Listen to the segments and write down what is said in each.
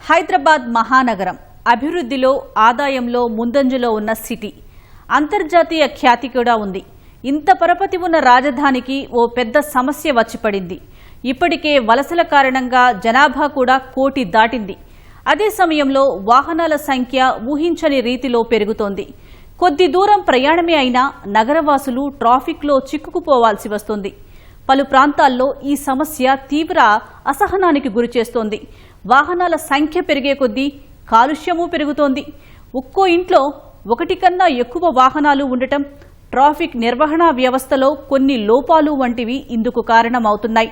హైదరాబాద్ మహానగరం అభివృద్ధిలో ఆదాయంలో ముందంజలో ఉన్న సిటీ. అంతర్జాతీయ ఖ్యాతి కూడా ఉంది. ఇంత పరపతి ఉన్న రాజధానికి ఓ పెద్ద సమస్య వచ్చి పడింది. ఇప్పటికే వలసల కారణంగా జనాభా కూడా 1 కోటి దాటింది. అదే సమయంలో వాహనాల సంఖ్య ఊహించని రీతిలో పెరుగుతోంది. కొద్ది దూరం ప్రయాణమే అయినా నగరవాసులు ట్రాఫిక్లో చిక్కుకుపోవాల్సి వస్తుంది. పలు ప్రాంతాల్లో ఈ సమస్య తీవ్ర అసహనానికి గురిచేస్తోంది. వాహనాల సంఖ్య పెరిగే కొద్దీ కాలుష్యమూ పెరుగుతోంది. ఒక్కో ఇంట్లో 1 కన్నా ఎక్కువ వాహనాలు ఉండటం, ట్రాఫిక్ నిర్వహణ వ్యవస్థలో కొన్ని లోపాలు వంటివి ఇందుకు కారణమవుతున్నాయి.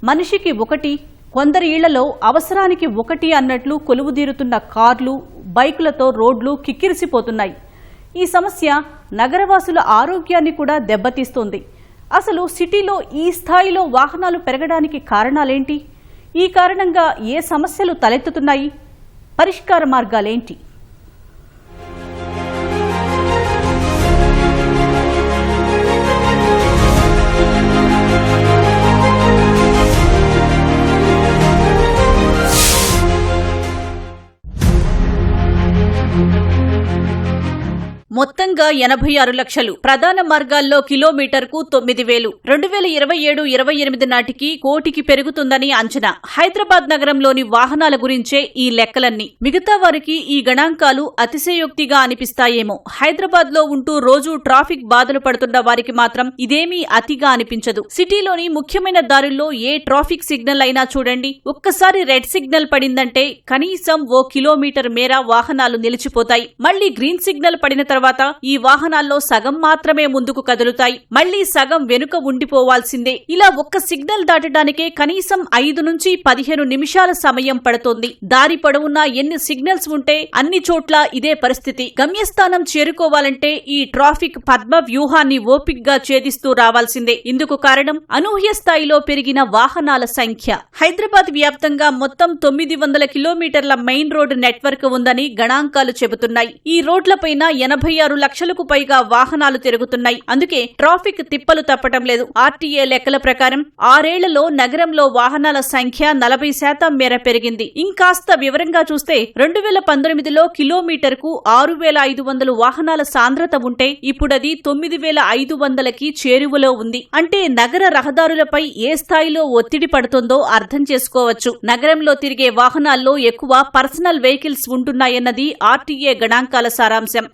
మనిషికి 1, కొందరి ఇళ్లలో అవసరానికి 1 అన్నట్లు కొలువుదీరుతున్న కార్లు, బైకులతో రోడ్లు కిక్కిరిసిపోతున్నాయి. ఈ సమస్య నగరవాసుల ఆరోగ్యాన్ని కూడా దెబ్బతీస్తోంది. అసలు సిటీలో ఈ స్థాయిలో వాహనాలు పెరగడానికి కారణాలేంటి? ఈ కారణంగా ఏ సమస్యలు తలెత్తుతున్నాయి? పరిష్కార మార్గాలేంటి? మొత్తంగా 86 లక్షలు. ప్రధాన మార్గాల్లో కిలోమీటర్కు 9,000. 2027-28 నాటికి 1 కోటికి పెరుగుతుందని అంచనా. హైదరాబాద్ నగరంలోని వాహనాల గురించే ఈ లెక్కలన్నీ. మిగతా వారికి ఈ గణాంకాలు అతిశయోక్తిగా అనిపిస్తాయేమో. హైదరాబాద్ లో ఉంటూ రోజూ ట్రాఫిక్ బాధలు పడుతున్న వారికి మాత్రం ఇదేమీ అతిగా అనిపించదు. సిటీలోని ముఖ్యమైన దారుల్లో ఏ ట్రాఫిక్ సిగ్నల్ అయినా చూడండి, ఒక్కసారి రెడ్ సిగ్నల్ పడిందంటే కనీసం 1 కిలోమీటర్ మేర వాహనాలు నిలిచిపోతాయి. మళ్లీ గ్రీన్ సిగ్నల్ పడిన తర్వాత ఈ వాహనాల్లో సగం మాత్రమే ముందుకు కదులుతాయి. మళ్లీ సగం వెనుక ఉండిపోవాల్సిందే. ఇలా ఒక్క సిగ్నల్ దాటడానికే కనీసం 5 నుంచి 15 నిమిషాల సమయం పడుతోంది. దారి పొడవునా ఎన్ని సిగ్నల్స్ ఉంటే అన్ని చోట్ల ఇదే పరిస్థితి. గమ్యస్థానం చేరుకోవాలంటే ఈ ట్రాఫిక్ పద్మ వ్యూహాన్ని ఓపిగ్గా ఛేదిస్తూ రావాల్సిందే. ఇందుకు కారణం అనూహ్య స్థాయిలో పెరిగిన వాహనాల సంఖ్య. హైదరాబాద్ వ్యాప్తంగా మొత్తం 900 కిలోమీటర్ల మెయిన్ రోడ్డు నెట్వర్క్ ఉందని గణాంకాలు చెబుతున్నాయి. ఈ రోడ్లపైన 86 లక్షలకు పైగా వాహనాలు తిరుగుతున్నాయి. అందుకే ట్రాఫిక్ తిప్పలు తప్పటం లేదు. ఆర్టీఏ లెక్కల ప్రకారం 6 ఏళ్లలో నగరంలో వాహనాల సంఖ్య 40% మేర పెరిగింది. ఇంకాస్త వివరంగా చూస్తే 2019లో కిలోమీటర్కు 6,500 వాహనాల సాంద్రత ఉంటే ఇప్పుడది 9,500కి చేరువలో ఉంది. అంటే నగర రహదారులపై ఏ స్థాయిలో ఒత్తిడి పడుతుందో అర్థం చేసుకోవచ్చు. నగరంలో తిరిగే వాహనాల్లో ఎక్కువ పర్సనల్ వెహికల్స్ ఉంటున్నాయన్నది ఆర్టీఏ గణాంకాల సారాంశం.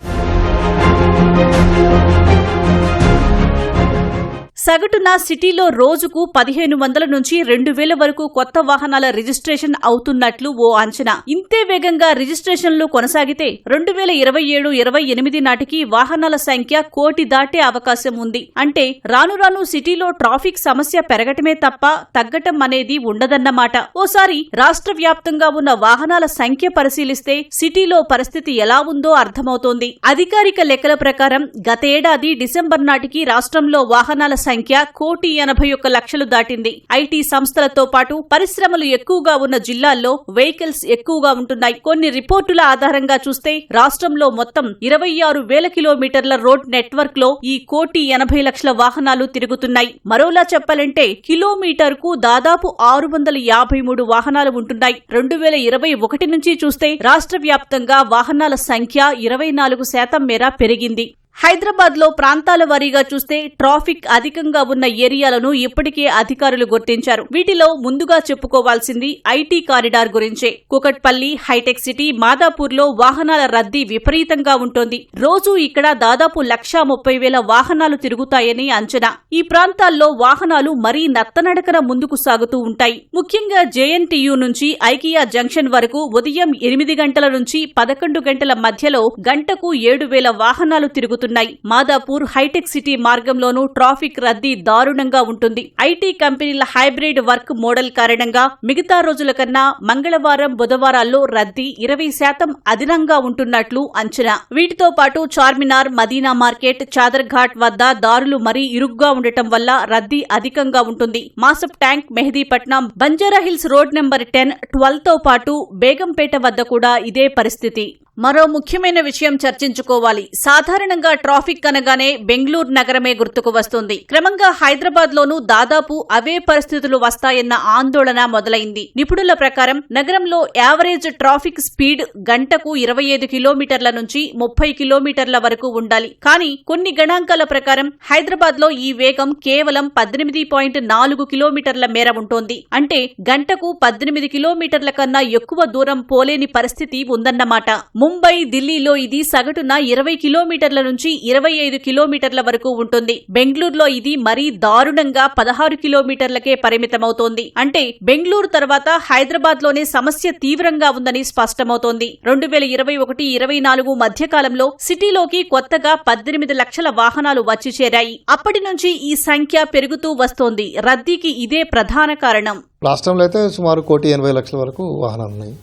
సగటున సిటీలో రోజుకు 1,500 నుంచి 2,000 వరకు కొత్త వాహనాల రిజిస్ట్రేషన్ అవుతున్నట్లు ఓ అంచనా. ఇంతే వేగంగా రిజిస్ట్రేషన్లు కొనసాగితే 2027-28 నాటికి వాహనాల సంఖ్య 1 కోటి దాటే అవకాశం ఉంది. అంటే రాను రాను సిటీలో ట్రాఫిక్ సమస్య పెరగటమే తప్ప తగ్గటం అనేది ఉండదన్నమాట. ఓసారి రాష్ట్ర వ్యాప్తంగా ఉన్న వాహనాల సంఖ్య పరిశీలిస్తే సిటీలో పరిస్థితి ఎలా ఉందో అర్థమవుతోంది. అధికారిక లెక్కల ప్రకారం గతేడాది డిసెంబర్ నాటికి రాష్ట్రంలో వాహనాల సంఖ్య 1,81,00,000 దాటింది. ఐటీ సంస్థలతో పాటు పరిశ్రమలు ఎక్కువగా ఉన్న జిల్లాల్లో వెహికల్స్ ఎక్కువగా ఉంటున్నాయి. కొన్ని రిపోర్టుల ఆధారంగా చూస్తే రాష్ట్రంలో మొత్తం 26,000 కిలోమీటర్ల రోడ్ నెట్వర్క్ లో ఈ 1,80,00,000 వాహనాలు తిరుగుతున్నాయి. మరోలా చెప్పాలంటే కిలోమీటర్కు దాదాపు 653 వాహనాలు ఉంటున్నాయి. 2021 నుంచి చూస్తే రాష్ట్ర వ్యాప్తంగా వాహనాల సంఖ్య 24% మేర పెరిగింది. హైదరాబాద్ లో ప్రాంతాల వారీగా చూస్తే ట్రాఫిక్ అధికంగా ఉన్న ఏరియాలను ఇప్పటికే అధికారులు గుర్తించారు. వీటిలో ముందుగా చెప్పుకోవాల్సింది ఐటీ కారిడార్ గురించే. కూకట్పల్లి, హైటెక్ సిటీ, మాదాపూర్ లో వాహనాల రద్దీ విపరీతంగా ఉంటోంది. రోజూ ఇక్కడ దాదాపు 1,30,000 వాహనాలు తిరుగుతాయని అంచనా. ఈ ప్రాంతాల్లో వాహనాలు మరీ నత్తనడకన ముందుకు సాగుతూ ఉంటాయి. ముఖ్యంగా జేఎన్టీయూ నుంచి ఐకియా జంక్షన్ వరకు ఉదయం 8 గంటల నుంచి 11 గంటల మధ్యలో గంటకు 7,000 వాహనాలు తిరుగుతున్నాయి. మాదాపూర్, హైటెక్ సిటీ మార్గంలోనూ ట్రాఫిక్ రద్దీ దారుణంగా ఉంటుంది. ఐటీ కంపెనీల హైబ్రిడ్ వర్క్ మోడల్ కారణంగా మిగతా రోజుల కన్నా మంగళవారం, బుధవారాల్లో రద్దీ 20% అదనంగా ఉంటున్నట్లు అంచనా. వీటితో పాటు చార్మినార్, మదీనా మార్కెట్, చాదర్ఘాట్ వద్ద దారులు మరీ ఇరుగ్గా ఉండటం వల్ల రద్దీ అధికంగా ఉంటుంది. మాసప్ ట్యాంక్, మెహదీపట్నం, బంజారాహిల్స్ రోడ్ నెంబర్ 10, 12తో పాటు బేగంపేట వద్ద కూడా ఇదే పరిస్థితి. మరో ముఖ్యమైన విషయం చర్చించుకోవాలి. సాధారణంగా ట్రాఫిక్ అనగానే బెంగళూరు నగరమే గుర్తుకు వస్తుంది. క్రమంగా హైదరాబాద్ లోనూ దాదాపు అవే పరిస్థితులు వస్తాయన్న ఆందోళన మొదలైంది. నిపుణుల ప్రకారం నగరంలో యావరేజ్ ట్రాఫిక్ స్పీడ్ గంటకు 25 కిలోమీటర్ల నుంచి 30 కిలోమీటర్ల వరకు ఉండాలి. కానీ కొన్ని గణాంకాల ప్రకారం హైదరాబాద్ లో ఈ వేగం కేవలం 18.4 కిలోమీటర్ల మేర ఉంటోంది. అంటే గంటకు 18 కిలోమీటర్ల కన్నా ఎక్కువ దూరం పోలేని పరిస్థితి ఉందన్నమాట. ముంబై, ఢిల్లీలో ఇది సగటున 20 కిలోమీటర్ల నుంచి 25 కిలోమీటర్ల వరకు ఉంటుంది. బెంగళూరులో ఇది మరీ దారుణంగా 16 కిలోమీటర్లకే పరిమితమవుతోంది. అంటే బెంగళూరు తర్వాత హైదరాబాద్ లోనే సమస్య తీవ్రంగా ఉందని స్పష్టమవుతోంది. 2021-24 మధ్యకాలంలో సిటీలోకి కొత్తగా 18 లక్షల వాహనాలు వచ్చి చేరాయి. అప్పటి నుంచి ఈ సంఖ్య పెరుగుతూ వస్తోంది. రద్దీకి ఇదే ప్రధాన కారణం. రాష్ట్రంలో అయితే సుమారు 1,80,00,000 వరకు వాహనాలు ఉన్నాయి.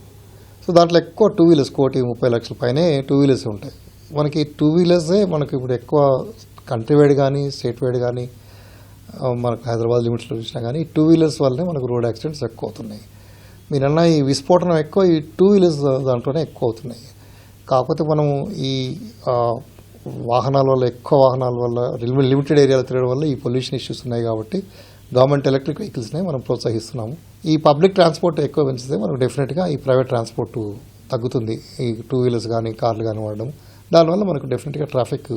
సో దాంట్లో ఎక్కువ 2 వీలర్స్ 1,30,00,000 పైనే 2 వీలర్స్ ఉంటాయి. మనకి 2 వీలర్సే మనకి ఇప్పుడు ఎక్కువ కంట్రీ వైడ్ కానీ స్టేట్ వైడ్ కానీ మనకు హైదరాబాద్ లిమిట్స్లో చూసినా కానీ 2 వీలర్స్ వల్లనే మనకు రోడ్ యాక్సిడెంట్స్ ఎక్కువ అవుతున్నాయి. మీరన్నా ఈ విస్ఫోటనం ఎక్కువ ఈ 2 వీలర్స్ దాంట్లోనే ఎక్కువ అవుతున్నాయి. కాకపోతే మనం ఈ వాహనాల వల్ల ఎక్కువ వాహనాల వల్ల లిమిటెడ్ ఏరియాలో తిరగడం వల్ల ఈ పొల్యూషన్ ఇష్యూస్ ఉన్నాయి. కాబట్టి గవర్నమెంట్ ఎలక్ట్రిక్ వెహికల్స్నే మనం ప్రోత్సహిస్తున్నాము. ఈ పబ్లిక్ ట్రాన్స్పోర్ట్ ఎక్కువ పెంచితే మనకు డెఫినెట్గా ఈ ప్రైవేట్ ట్రాన్స్పోర్ట్ తగ్గుతుంది. ఈ 2 వీలర్స్ కానీ కార్లు కానీ వాడడం దానివల్ల మనకు డెఫినెట్గా ట్రాఫిక్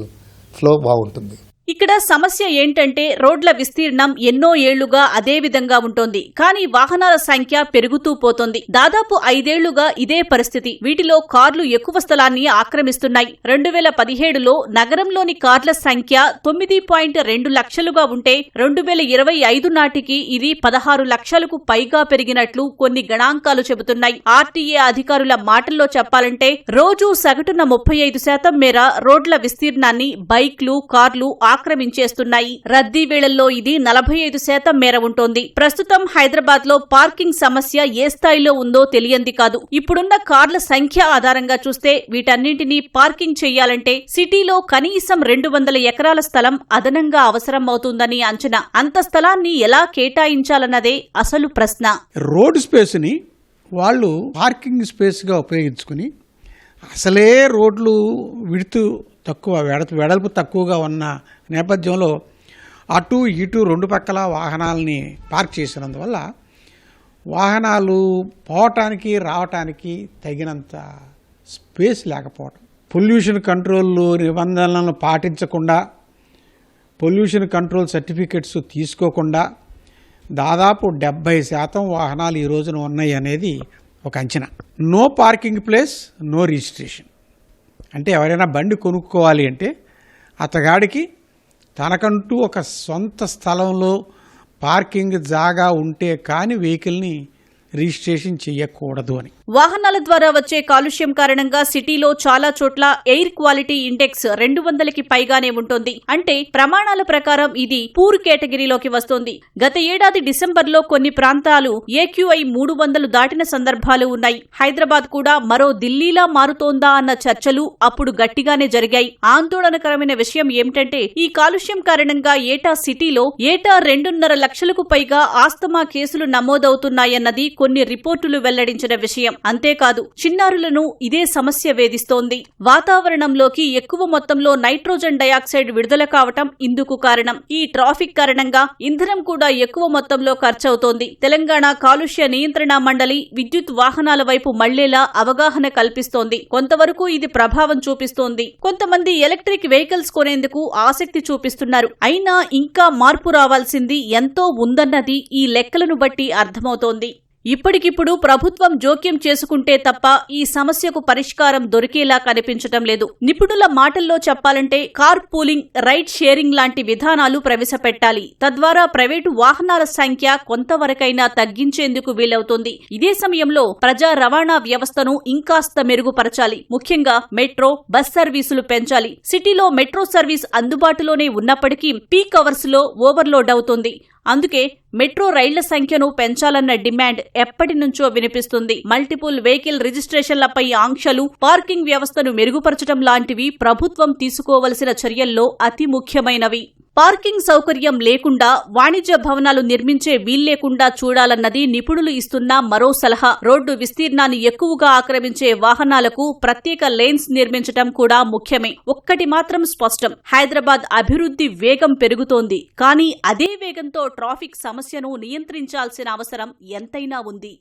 ఫ్లో బాగుంటుంది. ఇక్కడ సమస్య ఏంటంటే రోడ్ల విస్తీర్ణం ఎన్నో ఏళ్లుగా అదే విధంగా ఉంటోంది. కానీ వాహనాల సంఖ్య పెరుగుతూ పోతోంది. దాదాపు 5 ఏళ్లుగా ఇదే పరిస్థితి. వీటిలో కార్లు ఎక్కువ స్థలాన్ని ఆక్రమిస్తున్నాయి. 2017లో నగరంలోని కార్ల సంఖ్య 9.2 లక్షలుగా ఉంటే 2025 నాటికి ఇది 16 లక్షలకు పైగా పెరిగినట్లు కొన్ని గణాంకాలు చెబుతున్నాయి. ఆర్టీఏ అధికారుల మాటల్లో చెప్పాలంటే రోజు సగటున 35% మేర రోడ్ల విస్తీర్ణాన్ని బైక్లు, కార్లు ఆక్రమించేస్తున్నాయి. రద్దీ వేళల్లో ఇది 45% మేర ఉంటోంది. ప్రస్తుతం హైదరాబాద్ లో పార్కింగ్ సమస్య ఏ స్థాయిలో ఉందో తెలియంది కాదు. ఇప్పుడున్న కార్ల సంఖ్య ఆధారంగా చూస్తే వీటన్నింటినీ పార్కింగ్ చెయ్యాలంటే సిటీలో కనీసం 200 ఎకరాల స్థలం అదనంగా అవసరం అవుతుందని అంచనా. అంత స్థలాన్ని ఎలా కేటాయించాలన్నదే అసలు ప్రశ్న. రోడ్ స్పేస్ ని వాళ్ళు పార్కింగ్ స్పేస్ గా ఉపయోగించుకుని అసలే రోడ్లు విడుతు తక్కువ వెడల్పు తక్కువగా ఉన్న నేపథ్యంలో అటు ఇటు 2 పక్కల వాహనాలని పార్క్ చేసినందువల్ల వాహనాలు పోవటానికి రావటానికి తగినంత స్పేస్ లేకపోవడం, పొల్యూషన్ కంట్రోల్ నిబంధనలను పాటించకుండా, పొల్యూషన్ కంట్రోల్ సర్టిఫికెట్స్ తీసుకోకుండా దాదాపు 70% వాహనాలు ఈ రోజున ఉన్నాయి అనేది ఒక అంచనా. No parking place, no registration. అంటే ఎవరైనా బండి కొనుక్కోవాలి అంటే అతగాడికి తనకంటూ ఒక సొంత స్థలంలో పార్కింగ్ జాగా ఉంటే కానీ వెహికల్ని రిజిస్ట్రేషన్ చేయకూడదు అని. వాహనాల ద్వారా వచ్చే కాలుష్యం కారణంగా సిటీలో చాలా చోట్ల ఎయిర్ క్వాలిటీ ఇండెక్స్ 200కి పైగానే ఉంటుంది. అంటే ప్రమాణాల ప్రకారం ఇది పూర్ కేటగిరీలోకి వస్తోంది. గత ఏడాది డిసెంబర్లో కొన్ని ప్రాంతాలు AQI 300 దాటిన సందర్భాలు ఉన్నాయి. హైదరాబాద్ కూడా మరో ఢిల్లీలా మారుతోందా అన్న చర్చలు అప్పుడు గట్టిగానే జరిగాయి. ఆందోళనకరమైన విషయం ఏమిటంటే ఈ కాలుష్యం కారణంగా ఏటా సిటీలో 2.5 లక్షలకు పైగా ఆస్తమా కేసులు నమోదవుతున్నాయన్నది కొన్ని రిపోర్టులు వెల్లడించిన విషయం. అంతేకాదు చిన్నారులను ఇదే సమస్య వేధిస్తోంది. వాతావరణంలోకి ఎక్కువ మొత్తంలో నైట్రోజన్ డయాక్సైడ్ విడుదల కావటం ఇందుకు కారణం. ఈ ట్రాఫిక్ కారణంగా ఇంధనం కూడా ఎక్కువ మొత్తంలో ఖర్చవుతోంది. తెలంగాణ కాలుష్య నియంత్రణ మండలి విద్యుత్ వాహనాల వైపు మళ్లేలా అవగాహన కల్పిస్తోంది. కొంతవరకు ఇది ప్రభావం చూపిస్తోంది. కొంతమంది ఎలక్ట్రిక్ వెహికల్స్ కొనేందుకు ఆసక్తి చూపిస్తున్నారు. అయినా ఇంకా మార్పు రావాల్సింది ఎంతో ఉందన్నది ఈ లెక్కలను బట్టి అర్థమవుతోంది. ఇప్పటికిప్పుడు ప్రభుత్వం జోక్యం చేసుకుంటే తప్ప ఈ సమస్యకు పరిష్కారం దొరికేలా కనిపించటం లేదు. నిపుణుల మాటల్లో చెప్పాలంటే కార్ పూలింగ్, రైడ్ షేరింగ్ లాంటి విధానాలు ప్రవేశపెట్టాలి. తద్వారా ప్రైవేటు వాహనాల సంఖ్య కొంతవరకైనా తగ్గించేందుకు వీలవుతుంది. ఇదే సమయంలో ప్రజా రవాణా వ్యవస్థను ఇంకాస్త మెరుగుపరచాలి. ముఖ్యంగా మెట్రో, బస్ సర్వీసులు పెంచాలి. సిటీలో మెట్రో సర్వీస్ అందుబాటులోనే ఉన్నప్పటికీ పీక్ అవర్స్ లో ఓవర్లోడ్ అవుతుంది. అందుకే మెట్రో రైళ్ల సంఖ్యను పెంచాలన్న డిమాండ్ ఎప్పటి నుంచో వినిపిస్తుంది. మల్టిపుల్ వెహికల్ రిజిస్ట్రేషన్లపై ఆంక్షలు, పార్కింగ్ వ్యవస్థను మెరుగుపరచడం లాంటివి ప్రభుత్వం తీసుకోవలసిన చర్యల్లో అతి ముఖ్యమైనవి. పార్కింగ్ సౌకర్యం లేకుండా వాణిజ్య భవనాలు నిర్మించే వీల్లేకుండా చూడాలన్నది నిపుణులు ఇస్తున్న మరో సలహా. రోడ్డు విస్తీర్ణాన్ని ఎక్కువగా ఆక్రమించే వాహనాలకు ప్రత్యేక లేన్స్ నిర్మించటం కూడా ముఖ్యమే. ఒక్కటి మాత్రం స్పష్టం, హైదరాబాద్ అభివృద్ధి వేగం పెరుగుతోంది. కానీ అదే వేగంతో ట్రాఫిక్ సమస్యను నియంత్రించాల్సిన అవసరం ఎంతైనా ఉంది.